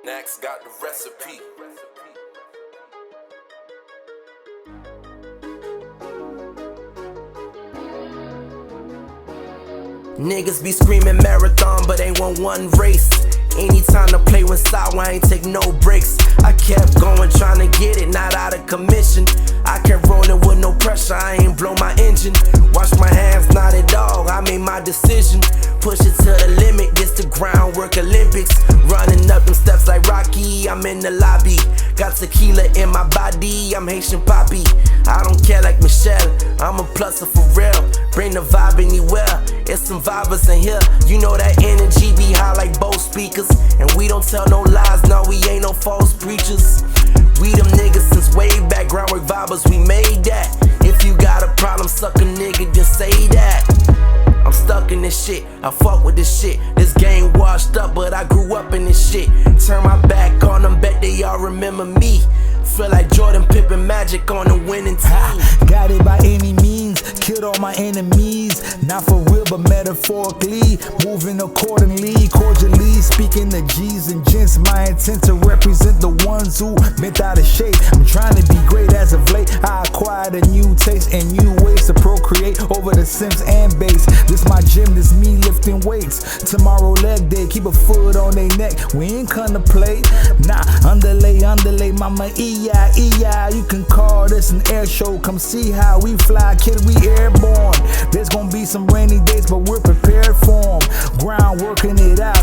Next got the recipe. Niggas be screaming marathon, but ain't won one race. Anytime to play when sour, I ain't take no breaks. I kept going, trying to get it, not out of commission. I kept rolling with no pressure, I ain't blow my engine. Wash my hands, not at all, I made my decision. Push it to the limit, this the GroundWork Olympics. Running up them steps like Rocky, I'm in the lobby. Got tequila in my body, I'm Haitian Poppy. I don't care like Michelle, I'm a pluser for real. Bring the vibe anywhere, it's some Vyberz in here. You know that energy be high like both speakers. And we don't tell no lies, no, we ain't no false preachers. We them niggas since way back, GroundWork Vyberz, we made that. If you got a problem, suck a nigga, just say that. I'm stuck in this shit, I fuck with this shit. This game washed up, but I grew up in this shit. Turn my back on them, bet they all remember me. Feel like Jordan, Pippen, Magic on the winning team. Got it by any means, killed all my enemies. Not for real, but metaphorically. Moving accordingly, cordially. Speaking to G's and gents, my intent to represent the ones who been out of shape. I'm trying to be great as of late. I acquired a new taste and new ways to procreate over the Sims and bass. This my gym, this me lifting weights. Tomorrow leg day, keep a foot on they neck. We ain't come to play. Nah, underlay, mama EI. You can call this an air show. Come see how we fly, kid, we airborne. There's gonna be some rainy days, but we're prepared for them. Ground working it out.